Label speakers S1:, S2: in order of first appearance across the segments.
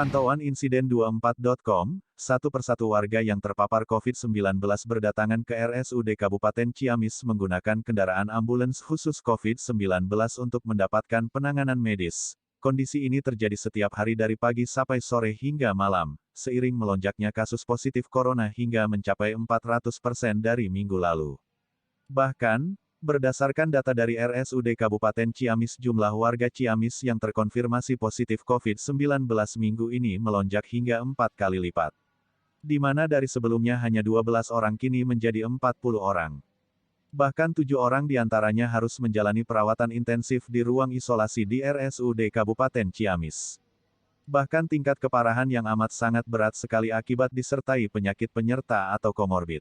S1: Pantauan insiden 24.com, satu persatu warga yang terpapar COVID-19 berdatangan ke RSUD Kabupaten Ciamis menggunakan kendaraan ambulans khusus COVID-19 untuk mendapatkan penanganan medis. Kondisi ini terjadi setiap hari dari pagi sampai sore hingga malam, seiring melonjaknya kasus positif corona hingga mencapai 400% dari minggu lalu. Bahkan, berdasarkan data dari RSUD Kabupaten Ciamis, jumlah warga Ciamis yang terkonfirmasi positif COVID-19 minggu ini melonjak hingga 4 kali lipat. Di mana dari sebelumnya hanya 12 orang kini menjadi 40 orang. Bahkan 7 orang diantaranya harus menjalani perawatan intensif di ruang isolasi di RSUD Kabupaten Ciamis. Bahkan tingkat keparahan yang amat sangat berat sekali akibat disertai penyakit penyerta atau komorbid.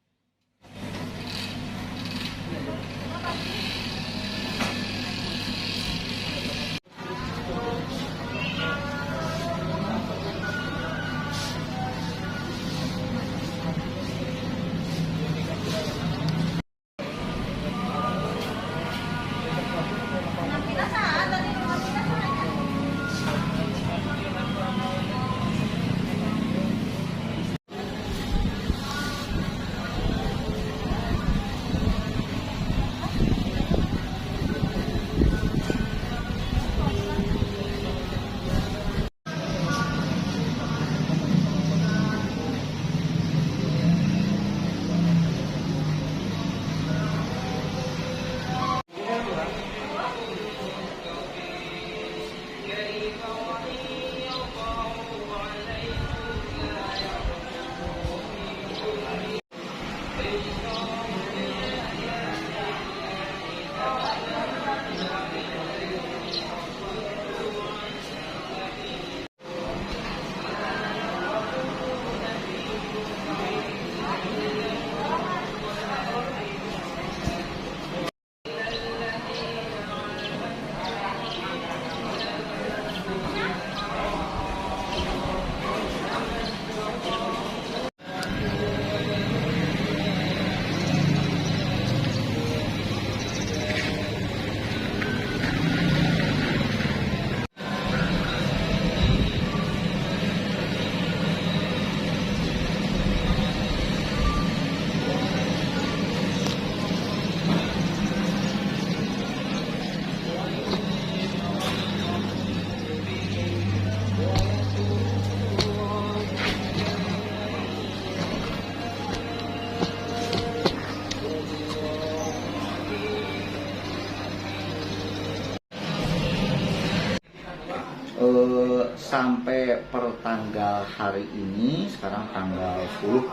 S2: Sampai per tanggal hari ini, sekarang tanggal 10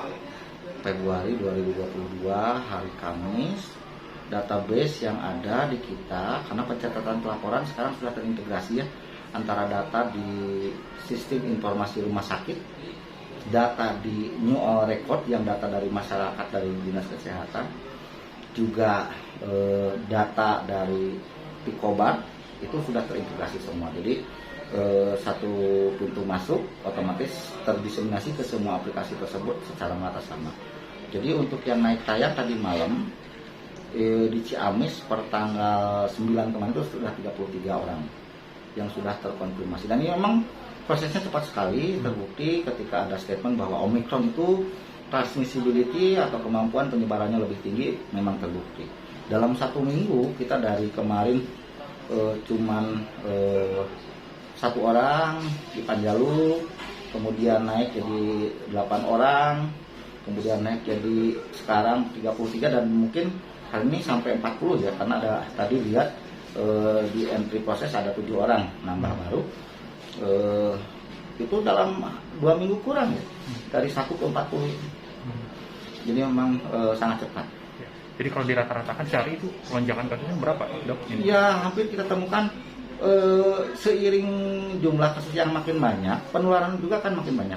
S2: Februari 2022, hari Kamis, database yang ada di kita, karena pencatatan pelaporan sekarang sudah terintegrasi ya, antara data di sistem informasi rumah sakit, data di new record yang data dari masyarakat dari Dinas Kesehatan, juga data dari Pikobar, itu sudah terintegrasi semua. Jadi satu pintu masuk otomatis terdiseminasi ke semua aplikasi tersebut secara merata sama. Jadi untuk yang naik tayang tadi malam di Ciamis per tanggal 9 kemarin itu sudah 33 orang yang sudah terkonfirmasi. Dan ini memang prosesnya cepat sekali, terbukti ketika ada statement bahwa Omicron itu transmissibility atau kemampuan penyebarannya lebih tinggi, memang terbukti. Dalam 1 minggu kita dari kemarin cuman 1 orang di Panjalu, kemudian naik jadi 8 orang, kemudian naik jadi sekarang 33, dan mungkin hari ini sampai 40 ya, karena ada tadi lihat di entry proses ada 7 orang nambah baru. Itu dalam 2 minggu kurang ya, dari 1 ke 40. Jadi memang sangat cepat.
S3: Jadi kalau dirata-ratakan sehari itu lonjakan kasusnya berapa, Dok?
S2: Ya, hampir kita temukan seiring jumlah kasus yang makin banyak, penularan juga kan makin banyak.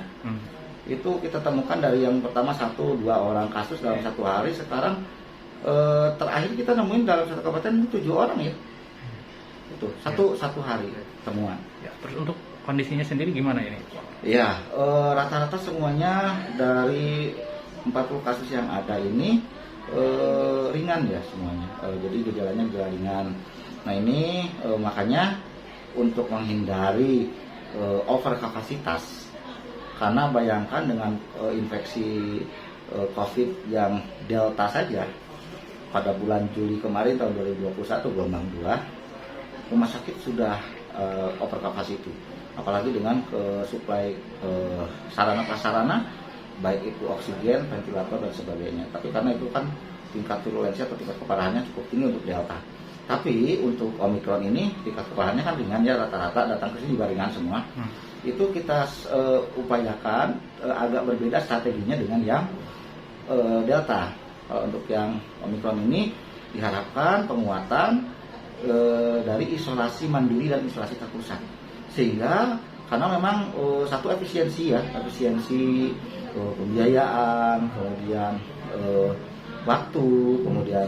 S2: Itu kita temukan dari yang pertama 1-2 orang kasus dalam 1 hari, sekarang terakhir kita nemuin dalam satu kabupaten 7 orang ya. Itu satu hari temuan.
S3: Ya, terus untuk kondisinya sendiri gimana ini?
S2: Ya, rata-rata semuanya dari 40 kasus yang ada ini ringan ya semuanya. Jadi gejalanya gejala ringan. Nah ini makanya untuk menghindari over kapasitas Karena bayangkan dengan infeksi COVID yang Delta saja pada bulan Juli kemarin tahun 2021 gelombang 2, rumah sakit sudah over capacity. Apalagi dengan suplai sarana prasarana baik itu oksigen, ventilator dan sebagainya. Tapi karena itu kan tingkat virulensia atau tingkat keparahannya cukup tinggi untuk Delta. Tapi untuk Omicron ini tingkat keparahannya kan ringan ya, rata-rata datang ke sini juga ringan semua. Itu kita upayakan agak berbeda strateginya dengan yang Delta. Kalau untuk yang Omicron ini diharapkan penguatan dari isolasi mandiri dan isolasi terpusat, sehingga karena memang satu efisiensi pembiayaan, kemudian waktu, kemudian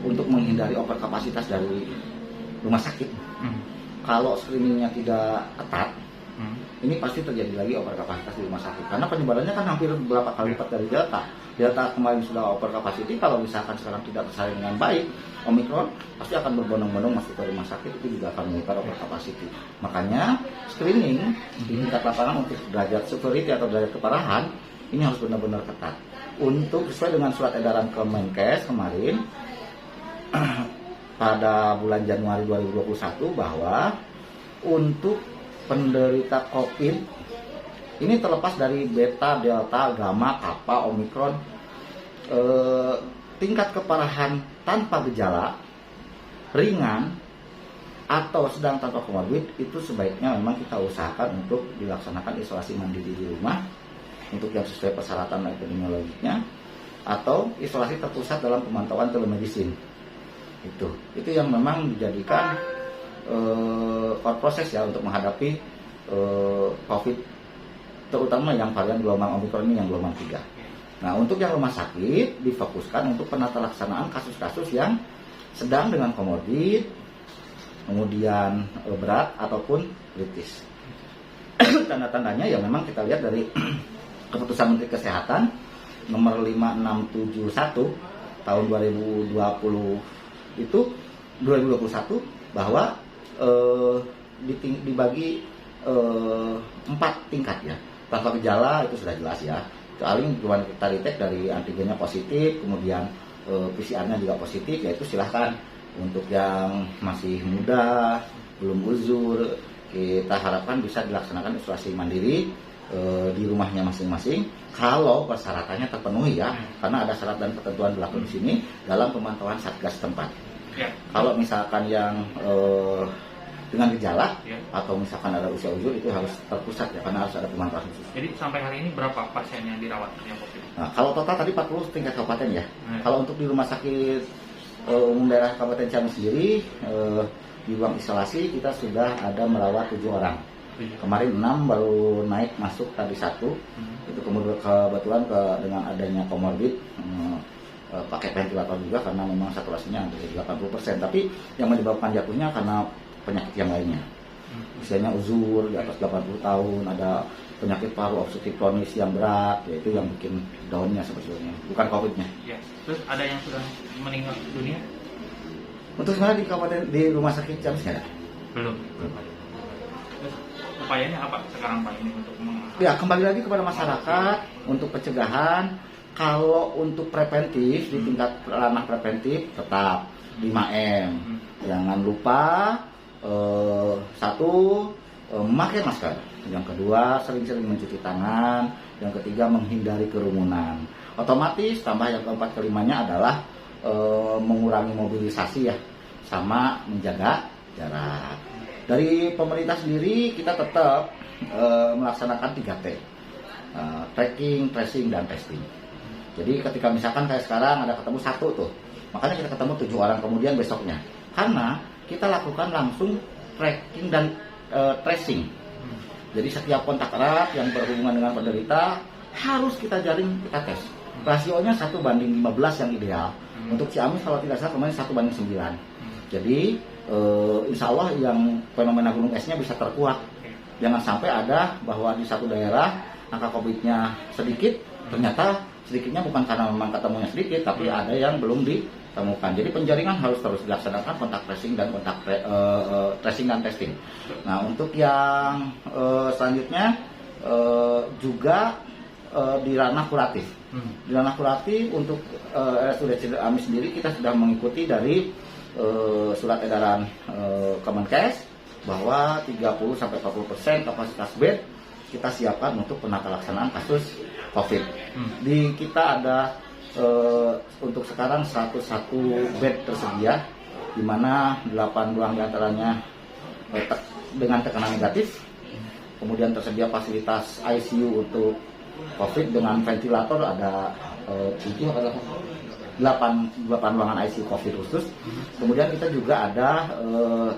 S2: untuk menghindari over kapasitas dari rumah sakit. Kalau screeningnya tidak ketat, ini pasti terjadi lagi over kapasitas di rumah sakit. Karena penyebarannya kan hampir berapa kali lipat dari Delta. Delta kemarin sudah over capacity, kalau misalkan sekarang tidak tersaring dengan baik, Omicron pasti akan berbondong-bondong masuk ke rumah sakit, itu juga akan meningkat over capacity. Makanya screening di tingkat lapangan untuk derajat severity atau derajat keparahan ini harus benar-benar ketat. Untuk sesuai dengan surat edaran Kemenkes kemarin pada bulan Januari 2021 bahwa untuk penderita COVID ini terlepas dari beta, delta, gamma, kappa, omikron, tingkat keparahan tanpa gejala, ringan atau sedang tanpa komorbid, itu sebaiknya memang kita usahakan untuk dilaksanakan isolasi mandiri di rumah untuk yang sesuai persyaratan epidemiologiknya, atau isolasi terpusat dalam pemantauan telemedicine. Itu yang memang dijadikan core proses ya untuk menghadapi COVID, terutama yang varian gelombang Omicron ini yang gelombang 3. Nah, untuk yang rumah sakit difokuskan untuk penata laksanaan kasus-kasus yang sedang dengan komorbid, kemudian berat ataupun kritis. Tanda-tandanya ya memang kita lihat dari keputusan Menteri Kesehatan nomor 5671 tahun 2021 bahwa dibagi 4 tingkat ya. Tanpa gejala itu sudah jelas ya. Paling cuma kita detect dari antigennya positif, kemudian PCR-nya juga positif, yaitu silahkan. Untuk yang masih muda, belum uzur, kita harapkan bisa dilaksanakan isolasi mandiri di rumahnya masing-masing kalau persyaratannya terpenuhi ya, karena ada syarat dan ketentuan berlaku di sini dalam pemantauan Satgas tempat. Ya. Kalau misalkan yang dengan gejala atau misalkan ada usia uzur, itu harus terpusat ya, karena harus ada pemantauan khusus.
S3: Jadi sampai hari ini berapa pasien yang dirawat yang positif?
S2: Nah, kalau total tadi 40 tingkat kabupaten ya. Kalau untuk di rumah sakit umum daerah Kabupaten Ciamis sendiri, di ruang isolasi kita sudah ada merawat 7 orang. Kemarin 6 baru naik masuk tadi 1. Itu kebetulan dengan adanya komorbid pakai ventilator juga karena memang saturasinya hampir 80%. Tapi yang menyebabkan jatuhnya karena penyakit yang lainnya. Usianya uzur di atas 80 tahun, ada penyakit paru obstruktif kronis yang berat, yaitu yang bikin daunnya sebetulnya, bukan COVID-nya.
S3: Ya. Terus ada yang sudah meninggal dunia?
S2: Untuk sebenarnya di kabupaten di rumah sakit Ciamis nggak ada?
S3: Belum. Terus upayanya apa sekarang Pak ini untuk
S2: ya, kembali lagi kepada masyarakat untuk pencegahan. Kalau untuk preventif di tingkat ranah preventif tetap 5M. Jangan lupa satu, memakai masker. Yang kedua, sering-sering mencuci tangan. Yang ketiga, menghindari kerumunan. Otomatis tambah yang keempat kelimanya adalah mengurangi mobilisasi ya, sama menjaga jarak. Dari pemerintah sendiri kita tetap melaksanakan 3T, tracking, tracing, dan testing. Jadi ketika misalkan kayak sekarang ada ketemu 1 tuh, makanya kita ketemu 7 orang kemudian besoknya, karena kita lakukan langsung tracking dan tracing. Jadi setiap kontak erat yang berhubungan dengan penderita harus kita jaring, kita tes. Rasionya 1:15 yang ideal. Untuk Ciamis kalau tidak salah kemarin 1:9. Jadi insya Allah yang fenomena gunung esnya bisa terkuat. Jangan sampai ada bahwa di satu daerah angka COVID-nya sedikit, ternyata sedikitnya bukan karena memang ketemunya sedikit, tapi ada yang belum ditemukan. Jadi penjaringan harus terus dilaksanakan, kontak tracing dan tracing dan testing. Nah, untuk yang selanjutnya juga di ranah kuratif. Di ranah kuratif untuk RSUD Ciamis sendiri kita sudah mengikuti dari surat edaran Kemenkes bahwa 30-40% kapasitas bed kita siapkan untuk penata laksanaan kasus COVID. Di kita ada untuk sekarang 101 bed tersedia, di mana 8 ruang diantaranya dengan tekanan negatif. Kemudian tersedia fasilitas ICU untuk COVID dengan ventilator ada 8 ruangan ICU COVID khusus. Kemudian kita juga ada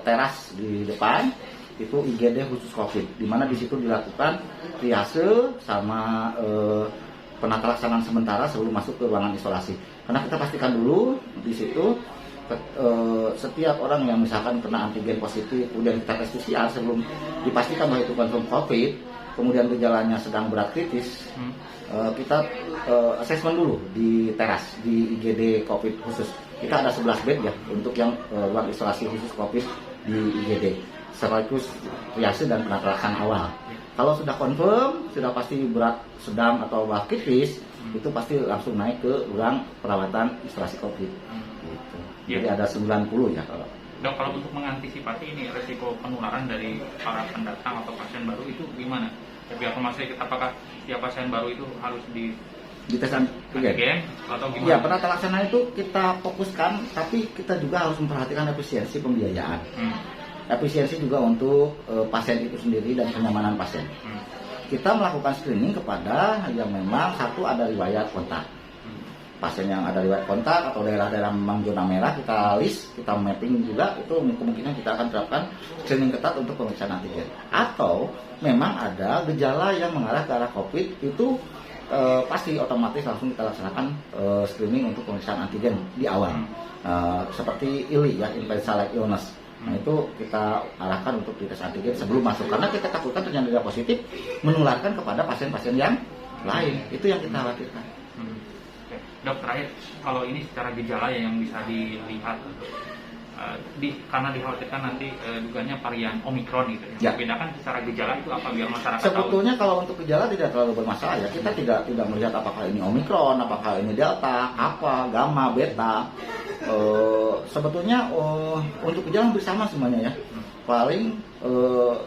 S2: teras di depan, itu IGD khusus COVID, di mana di situ dilakukan triase sama penata laksanaan sementara sebelum masuk ke ruangan isolasi. Karena kita pastikan dulu di situ setiap orang yang misalkan kena antigen positif, kemudian kita tes PCR sebelum dipastikan bahwa itu confirm COVID, kemudian gejalanya sedang berat kritis, kita assessment dulu di teras, di IGD COVID khusus. Kita ada 11 bed ya untuk yang ruang isolasi khusus COVID di IGD, sekaligus triase dan penata laksanaan awal. Kalau sudah confirm, sudah pasti berat, sedang atau berat kritis, itu pasti langsung naik ke ruang perawatan isolasi COVID. Gitu. Jadi ada 90 ya kalau.
S3: Dok, kalau untuk mengantisipasi ini resiko penularan dari para pendatang atau pasien baru itu gimana? Ya, biar maksudnya apakah tiap pasien baru itu harus di
S2: tes
S3: antigen atau gimana?
S2: Ya, penata laksanaan itu kita fokuskan, tapi kita juga harus memperhatikan efisiensi pembiayaan. Efisiensi juga untuk pasien itu sendiri dan kenyamanan pasien. Kita melakukan screening kepada yang memang satu ada riwayat kontak. Pasien yang ada riwayat kontak atau daerah-daerah memang zona merah kita list, kita mapping juga, itu kemungkinan kita akan terapkan screening ketat untuk pemeriksaan antigen. Atau memang ada gejala yang mengarah ke arah COVID, itu pasti otomatis langsung kita laksanakan screening untuk pemeriksaan antigen di awal. Seperti ILI ya, influenza like illness. Nah itu kita arahkan untuk dites antigen sebelum masuk, karena kita takutkan ternyata dia positif menularkan kepada pasien-pasien yang lain. Itu yang kita khawatirkan.
S3: Dok, terakhir, kalau ini secara gejala ya yang bisa dilihat, karena dikhawatirkan nanti dugaannya varian Omikron gitu ya. Bedakan secara gejala itu apa biar masyarakat
S2: sebetulnya
S3: tahu?
S2: Kalau untuk gejala tidak terlalu bermasalah ya. Kita tidak melihat apakah ini Omikron, apakah ini Delta, apa, Gamma, Beta. Sebetulnya untuk gejala hampir sama semuanya ya. Paling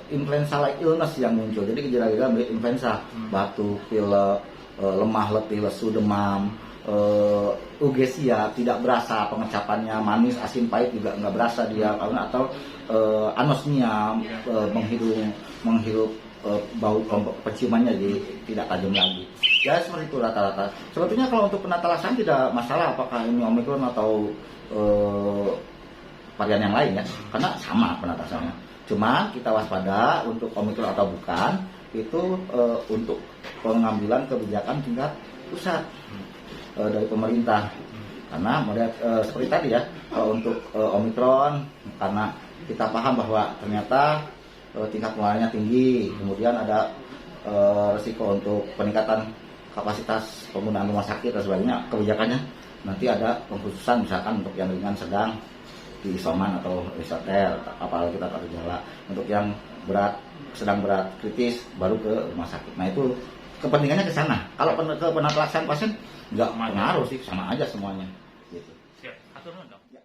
S2: influenza like illness yang muncul. Jadi gejala-gejala influenza, batuk, pilek, lemah, letih, lesu, demam, ugesia, tidak berasa pengecapannya, manis, asin, pahit juga nggak berasa dia, atau anosmia, menghirup bau penciumannya jadi tidak tajam lagi. Ya seperti itu rata-rata. Sebetulnya kalau untuk penata laksanaan tidak masalah apakah ini Omikron atau varian yang lain ya, karena sama penata laksananya. Cuma kita waspada untuk Omikron atau bukan, itu untuk pengambilan kebijakan tingkat pusat dari pemerintah. Karena melihat seperti tadi ya, kalau untuk Omikron, karena kita paham bahwa ternyata tingkat penularannya tinggi, kemudian ada resiko untuk peningkatan kapasitas penggunaan rumah sakit dan sebagainya, kebijakannya nanti ada pengkhususan misalkan untuk yang ringan sedang di isoman atau isoter, apalagi kita tak gejala. Untuk yang berat, sedang berat, kritis baru ke rumah sakit. Nah itu kepentingannya ke sana. Kalau ke penata laksanaan pasien nggak pengaruh sih, sama aja semuanya. Gitu.
S3: Siap, atur dong.
S2: Ya,